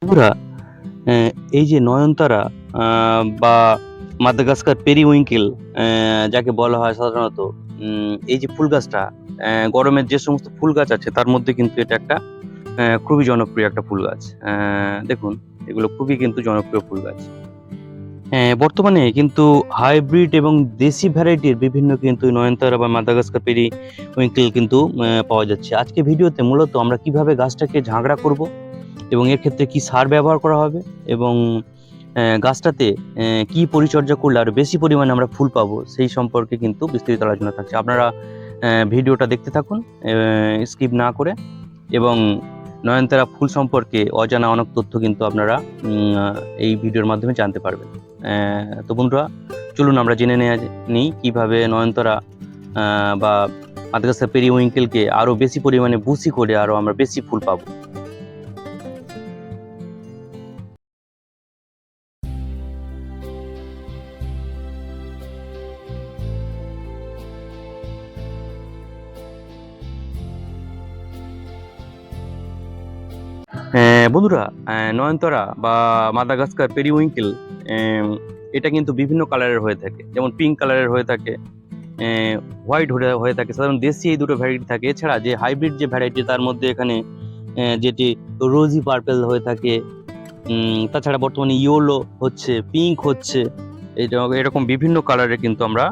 বন্ধুরা, এই যে নয়নতারা বা মাদাগাস্কার পেরিউইঙ্কেল যাকে বলা হয় সাধারণত, এই যে ফুল গাছটা, গরমের যে সমস্ত ফুল গাছ আছে তার মধ্যে কিন্তু এটা একটা খুবই জনপ্রিয় একটা ফুল গাছ। দেখুন, এগুলো খুবই কিন্তু জনপ্রিয় ফুল গাছ। বর্তমানে কিন্তু হাইব্রিড এবং দেশি ভ্যারাইটির বিভিন্ন কিন্তু নয়নতারা বা মাদাগাস্কার পেরিউইঙ্কেল কিন্তু পাওয়া যাচ্ছে। আজকে ভিডিওতে মূলত আমরা কিভাবে গাছটাকে ঝাঁকড়া করব এবং এর ক্ষেত্রে কি সার ব্যবহার করা হবে এবং গাছটাতে কি পরিচর্যা করলে আরো বেশি পরিমাণে আমরা ফুল পাবো সেই সম্পর্কে কিন্তু বিস্তারিত আলোচনা থাকছে। আপনারা ভিডিওটা দেখতে থাকুন স্কিপ না করে, এবং নয়নতারা ফুল সম্পর্কে অজানা অনেক তথ্য কিন্তু আপনারা এই ভিডিওর মাধ্যমে জানতে পারবেন। তো বন্ধুরা, চলুন আমরা জেনে নিই কিভাবে নয়নতারা বা মাদাগাস্কার পেরিউইঙ্কেলকে আরো বেশি পরিমাণে বুশি করে আরো আমরা বেশি ফুল পাবো। বন্ধুরা, নয়নতারা বা মাদাগাস্কার পেরিউইঙ্কেল এটা কিন্তু বিভিন্ন কালারের হয়ে থাকে, যেমন পিঙ্ক কালারের হয়ে থাকে, হোয়াইট হয়ে থাকে। সাধারণত দেশি এই দুটো ভ্যারাইটি থাকে। এছাড়া যে হাইব্রিড যে ভ্যারাইটি তার মধ্যে এখানে যেটি রোজি পার্পেল হয়ে থাকে, তাছাড়া বর্তমানে ইয়েলো হচ্ছে, পিঙ্ক হচ্ছে, এরকম বিভিন্ন কালারের কিন্তু আমরা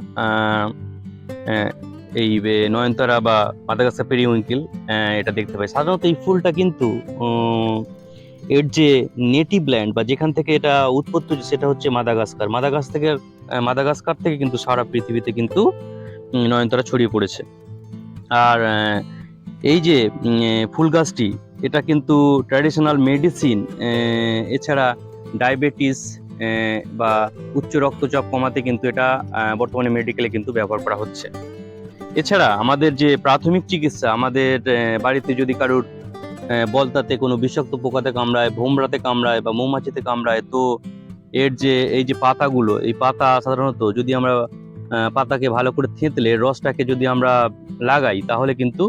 এই নয়নতারা বা মাদাগাস্কার পেরিউইঙ্কেল এটা দেখতে পাই। সাধারণত এই ফুলটা কিন্তু এর যে নেটিভ ল্যান্ড বা যেখান থেকে এটা উৎপত্তি সেটা হচ্ছে মাদাগাস্কার থেকে কিন্তু সারা পৃথিবীতে কিন্তু নয়নতারা ছড়িয়ে পড়েছে। আর এই যে ফুল গাছটি, এটা কিন্তু ট্র্যাডিশনাল মেডিসিন, এছাড়া ডায়াবেটিস বা উচ্চ রক্তচাপ কমাতে কিন্তু এটা বর্তমানে মেডিকেলে কিন্তু ব্যবহার করা হচ্ছে। এছাড়া আমাদের যে প্রাথমিক চিকিৎসা, আমাদের বাড়িতে যদি কারোর বলতাতে কোনো বিষাক্ত পোকাতে কামড়ায়, ভোমরাতে কামড়ায় বা মৌমাছিতে কামড়ায়, তো এর যে এই যে পাতাগুলো, এই পাতা সাধারণত যদি আমরা পাতাকে ভালো করে থেঁতলে রসটাকে যদি আমরা লাগাই তাহলে কিন্তু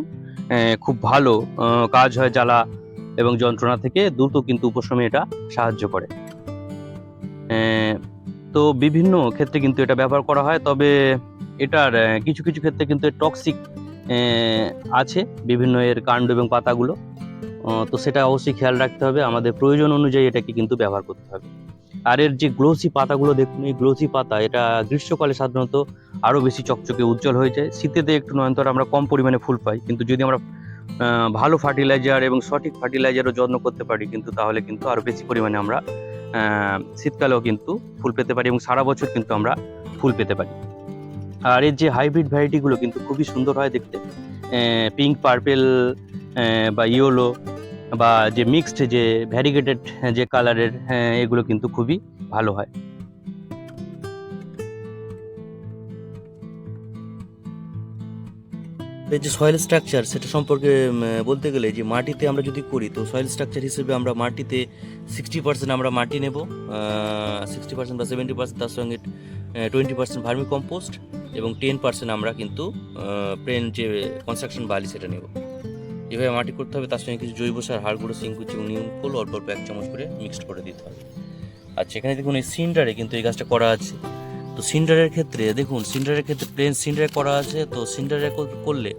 খুব ভালো কাজ হয়। জ্বালা এবং যন্ত্রণা থেকে দ্রুত কিন্তু উপশমে এটা সাহায্য করে। তো বিভিন্ন ক্ষেত্রে কিন্তু এটা ব্যবহার করা হয়, তবে এটার কিছু কিছু ক্ষেত্রে কিন্তু টক্সিক আছে বিভিন্ন এর কাণ্ড এবং পাতাগুলো। তো সেটা অবশ্যই খেয়াল রাখতে হবে, আমাদের প্রয়োজন অনুযায়ী এটাকে কিন্তু ব্যবহার করতে হবে। আর এর যে গ্লোসি পাতাগুলো দেখুন, এই গ্লোসি পাতা এটা গ্রীষ্মকালে সাধারণত আরো বেশি চকচকে উজ্জ্বল হয়ে যায়। শীতেতে একটু নয়নতারা আমরা কম পরিমাণে ফুল পাই, কিন্তু যদি আমরা ভালো ফার্টিলাইজার এবং সঠিক ফার্টিলাইজারও যত্ন করতে পারি কিন্তু তাহলে কিন্তু আরো বেশি পরিমাণে আমরা শীতকালেও কিন্তু ফুল পেতে পারি এবং সারা বছর কিন্তু আমরা ফুল পেতে পারি। আর এর যে হাইব্রিড ভ্যারাইটিগুলো কিন্তু খুবই সুন্দর হয় দেখতে, পিঙ্ক পার্পেল বা ইয়েলো বা যে মিক্সড যে ভ্যারিগেটেড যে কালারের, এগুলো কিন্তু খুবই ভালো হয়। এই যে সয়েল স্ট্রাকচার সেটা সম্পর্কে বলতে গেলে, যে মাটিতে আমরা যদি করি তো সয়েল স্ট্রাকচার হিসেবে আমরা মাটিতে 60% আমরা মাটি নেব, 60% বা 70%, তার সঙ্গে 20% ভার্মি কম্পোস্ট এবং 10% আমরা কিন্তু প্লেন যে কনস্ট্রাকশন বালি সেটা নেব। এভাবে মাটি করতে হবে, তার সঙ্গে কিছু জৈব সার, হাড় গুঁড়ো, সিংকুচি এবং নিম খোল অল্প অল্প 1 চামচ করে মিক্সড করে দিতে হবে। আচ্ছা, এখানে দেখুন এই সিন্ডারে কিন্তু এই গাছটা করা আছে। তো সিন্ডারের ক্ষেত্রে দেখুন, সিন্ডারের ক্ষেত্রে প্লেন সিন্ডারে করা আছে। তো সিন্ডারে করলে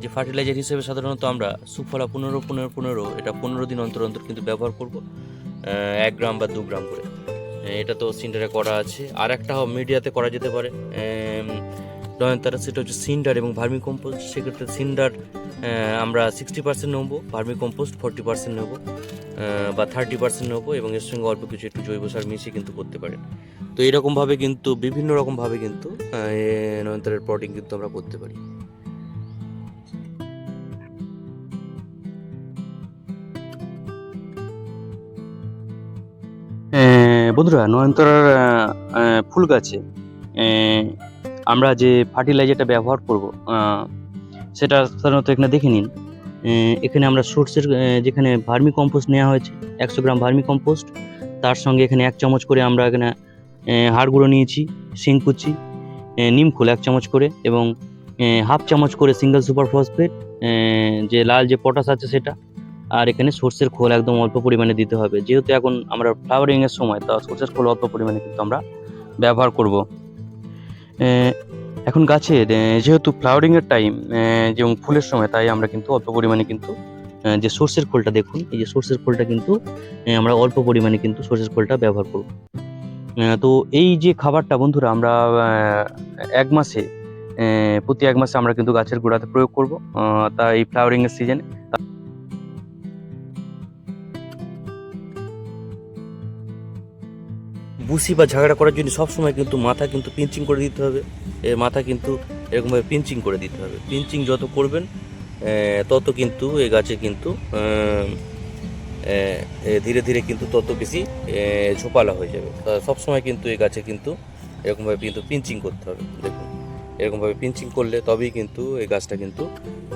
যে ফার্টিলাইজার হিসেবে সাধারণত আমরা সুফলা 15-15-15 এটা 15 দিন অন্তর অন্তর কিন্তু ব্যবহার করব, 1 গ্রাম বা 2 গ্রাম করে। এটা তো সিন্ডারে করা আছে। আর একটা মিডিয়াতে করা যেতে পারে নয়নতারা, সেটা হচ্ছে সিন্ডার এবং ভার্মি কম্পোস্ট। সেক্ষেত্রে সিন্ডার আমরা 60% নেব, ভার্মি কম্পোস্ট 40% নেব বা 30% নেবো, এবং এর সঙ্গে অল্প কিছু একটু জৈব সার মিশিয়ে কিন্তু করতে পারেন। তো এইরকমভাবে কিন্তু বিভিন্ন রকমভাবে কিন্তু নয়নতারার পটিং কিন্তু আমরা করতে পারি। বন্ধুরা, নয়নতারার ফুল গাছে আমরা যে ফার্টিলাইজারটা ব্যবহার করব সেটা সাধারণত এখানে দেখে নিন। এখানে আমরা সোর্সের যেখানে ভার্মি কম্পোস্ট নেওয়া হয়েছে 100 গ্রাম ভার্মি কম্পোস্ট, তার সঙ্গে এখানে 1 চামচ করে আমরা এখানে হাড় গুঁড়ো নিয়েছি, শিংকুচি, নিমখোল 1 চামচ করে, এবং 1/2 চামচ করে সিঙ্গেল সুপার ফসফেট, যে লাল যে পটাশ আছে সেটা, আর এখানে সর্ষের খোল একদম অল্প পরিমাণে দিতে হবে, যেহেতু এখন আমরা ফ্লাওয়ারিং এর সময়, তা সর্ষের খোল অল্প পরিমাণে কিন্তু আমরা ব্যবহার করব। এখন গাছের যেহেতু ফ্লাওয়ারিং এর টাইম যেমন ফুলের সময়, তাই আমরা কিন্তু অল্প পরিমাণে কিন্তু যে সর্ষের খোলটা দেখুন, এই যে সর্ষের খোলটা কিন্তু আমরা অল্প পরিমাণে কিন্তু সর্ষের খোলটা ব্যবহার করব। তো এই যে খাবারটা বন্ধুরা আমরা এক মাসে প্রতি এক মাসে আমরা কিন্তু গাছের গোড়াতে প্রয়োগ করব, তা এই ফ্লাওয়ারিং এর সিজনে। বুসি বা ঝাগড়া করার জন্য সবসময় কিন্তু মাথা কিন্তু পিঞ্চিং করে দিতে হবে, এর মাথা কিন্তু এরকমভাবে পিঞ্চিং করে দিতে হবে। পিঞ্চিং যত করবেন তত কিন্তু এই গাছে কিন্তু ধীরে ধীরে কিন্তু তত বেশি ঝোপালা হয়ে যাবে। সবসময় কিন্তু এই গাছে কিন্তু এরকমভাবে কিন্তু পিঞ্চিং করতে হবে। দেখুন এরকমভাবে পিঞ্চিং করলে তবেই কিন্তু এই গাছটা কিন্তু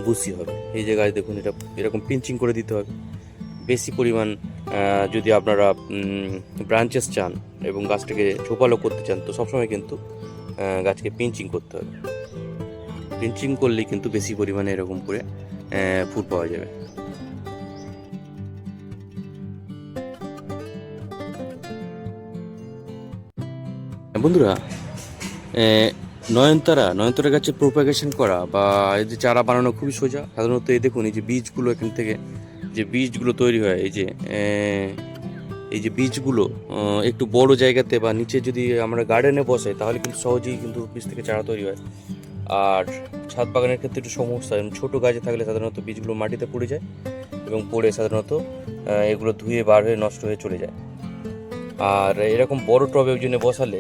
বুসি হবে। এই যে গাছ দেখুন, এটা এরকম পিঞ্চিং করে দিতে হবে। বেশি পরিমাণ যদি আপনারা ব্রাঞ্চেস চান এবং গাছটাকে ঝোপালো করতে চান, তো সবসময় কিন্তু গাছকে পিঞ্চিং করতে হবে। পিঞ্চিং করলেই কিন্তু বেশি পরিমাণে এরকম করে ফুল পাওয়া যাবে। বন্ধুরা, নয়নতারা গাছের প্রোপাগেশন করা বা এই যে চারা বানানো খুবই সোজা। সাধারণত এই দেখুন, এই যে বীজগুলো এখান থেকে যে বীজগুলো তৈরি হয়, এই যে বীজগুলো একটু বড় জায়গাতে বা নিচে যদি আমরা গার্ডেনে বসাই, তাহলে কিন্তু সহজেই কিন্তু বীজ থেকে চারা তৈরি হয়। আর ছাদ বাগানের ক্ষেত্রে একটু সমস্যা, ছোটো গাছে থাকলে সাধারণত বীজগুলো মাটিতে পড়ে যায় এবং পড়ে সাধারণত এগুলো ধুয়ে বার হয়ে নষ্ট হয়ে চলে যায়। আর এরকম বড় টবে ওই জন্য বসালে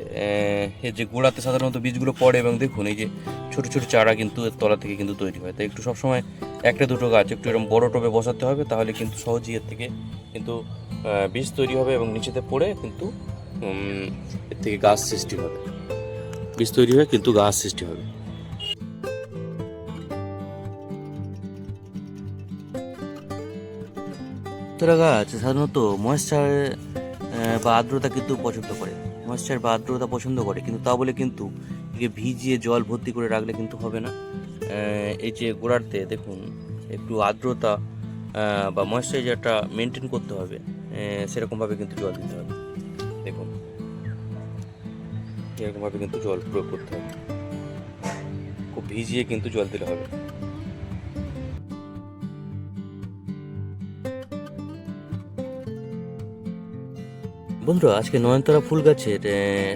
এই যে গোড়াতে সাধারণত বীজগুলো পড়ে, এবং দেখুন এই যে ছোট ছোট চারা কিন্তু এর তলা থেকে কিন্তু তৈরি হয়। তাই একটু সবসময় একটা দুটো গাছ একটু এরকম বড় টবে বসাতে হবে, তাহলে কিন্তু সহজেই এর থেকে কিন্তু বীজ তৈরি হবে এবং নিচেতে পড়ে কিন্তু এর থেকে গাছ সৃষ্টি হবে, বীজ তৈরি হয়ে কিন্তু গাছ সৃষ্টি হবে। তোরা গাছ সাধারণত ময়েশ্চার বা আর্দ্রতা কিন্তু পছন্দ করে, ময়েশ্চার বা আর্দ্রতা পছন্দ করে, কিন্তু তা বলে কিন্তু ভিজিয়ে জল ভর্তি করে রাখলে কিন্তু হবে না। এই যে গোড়াতে দেখুন একটু আর্দ্রতা বা ময়েশ্চারাইজারটা মেনটেন করতে হবে, সেরকমভাবে কিন্তু জল দিতে হবে। দেখুন এরকমভাবে কিন্তু জল প্রয়োগ করতে হবে, খুব ভিজিয়ে কিন্তু জল দিলে হবে। বন্ধুরা, আজকে নয়নতারা ফুল গাছের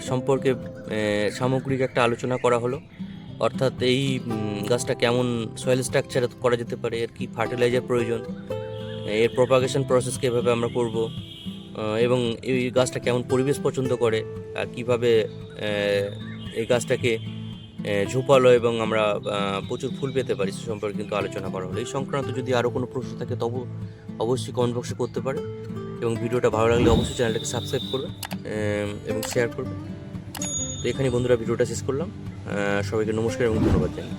সম্পর্কে সামগ্রিক একটা আলোচনা করা হলো। অর্থাৎ এই গাছটা কেমন সয়েল স্ট্রাকচার করা যেতে পারে, এর কি ফার্টিলাইজার প্রয়োজন, এর প্রপাগেশন প্রসেসকে এভাবে আমরা করব, এবং এই গাছটা কেমন পরিবেশ পছন্দ করে, আর কীভাবে এই গাছটাকে ঝোপালো এবং আমরা প্রচুর ফুল পেতে পারি, সে সম্পর্কে কিন্তু আলোচনা করা হলো। এই সংক্রান্ত যদি আরও কোনো প্রশ্ন থাকে তবু অবশ্যই কমেন্ট বক্সে করতে পারে, এবং ভিডিওটা ভালো লাগলে অবশ্যই চ্যানেলটাকে সাবস্ক্রাইব করবে এবং শেয়ার করবে। তো এখানে বন্ধুরা ভিডিওটা শেষ করলাম। সবাইকে নমস্কার এবং ধন্যবাদ জানাই।